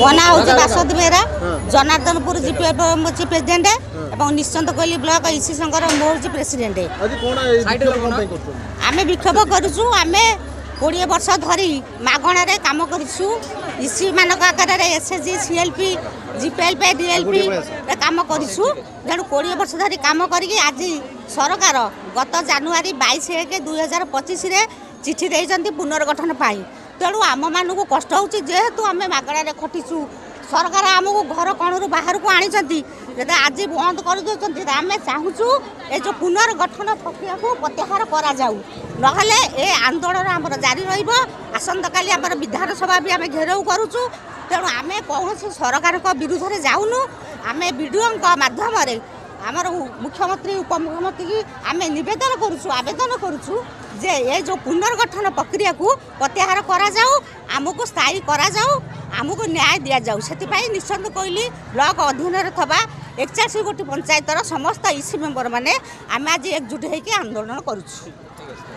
ମୋ ନାଁ ହେଉଛି ବାସନ୍ତୀ ବେହେରା ଜନାର୍ଦ୍ଦନପୁର ଜିପିଏଫ ହେଉଛି ପ୍ରେସିଡେଣ୍ଟ ଏବଂ ନିଶ୍ଚନ୍ତ କୋଇଲି ବ୍ଲକ ଇସି ସଂଘର ମୁଁ ହେଉଛି ପ୍ରେସିଡେଣ୍ଟ। ଆମେ ବିକ୍ଷୋଭ କରୁଛୁ। ଆମେ 20 ବର୍ଷ ଧରି ମାଗଣାରେ କାମ କରିଛୁ। ଇସି ମାନଙ୍କ ଆକାରରେ ଏସ୍ଏଚଜି ସିଏଲ୍ପି ଜିପିଏଲ୍ପି ଡିଏଲ୍ପି କାମ କରିଛୁ। ତେଣୁ 20 ବର୍ଷ ଧରି କାମ କରିକି ଆଜି ସରକାର ଗତ ଜାନୁଆରୀ 22/1/2025 ଚିଠି ଦେଇଛନ୍ତି ପୁନର୍ଗଠନ ପାଇଁ। ତେଣୁ ଆମମାନଙ୍କୁ କଷ୍ଟ ହେଉଛି ଯେହେତୁ ଆମେ ମାଗଣାରେ ଖଟିଛୁ। ସରକାର ଆମକୁ ଘର କଣରୁ ବାହାରକୁ ଆଣିଛନ୍ତି, ଯଦି ଆଜି ବନ୍ଦ କରିଦେଉଛନ୍ତି ଆମେ ଚାହୁଁଛୁ ଏ ଯେଉଁ ପୁନର୍ଗଠନ ପ୍ରକ୍ରିୟାକୁ ପ୍ରତ୍ୟାହାର କରାଯାଉ, ନହେଲେ ଏ ଆନ୍ଦୋଳନ ଆମର ଜାରି ରହିବ। ଆସନ୍ତାକାଲି ଆମର ବିଧାନସଭା ବି ଆମେ ଘେରାଉ କରୁଛୁ। ତେଣୁ ଆମେ କୌଣସି ସରକାରଙ୍କ ବିରୁଦ୍ଧରେ ଯାଉନୁ। ଆମେ ବିଡିଓଙ୍କ ମାଧ୍ୟମରେ ଆମର ମୁଖ୍ୟମନ୍ତ୍ରୀ ଉପମୁଖ୍ୟମନ୍ତ୍ରୀ ଆମେ ନିବେଦନ କରୁଛୁ, ଆବେଦନ କରୁଛୁ ଯେ ଏ ଯେଉଁ ପୁନର୍ଗଠନ ପ୍ରକ୍ରିୟାକୁ ପ୍ରତ୍ୟାହାର କରାଯାଉ, ଆମକୁ ସ୍ଥାୟୀ କରାଯାଉ, ଆମକୁ ନ୍ୟାୟ ଦିଆଯାଉ। ସେଥିପାଇଁ ନିଶ୍ଚନ୍ତ କୋଇଲି ବ୍ଲକ ଅଧୀନରେ ଥିବା 41 ଗୋଟି ପଞ୍ଚାୟତର ସମସ୍ତ ଇସି ମେମ୍ବର ମାନେ ଆମେ ଆଜି ଏକଜୁଟ ହୋଇକି ଆନ୍ଦୋଳନ କରୁଛୁ।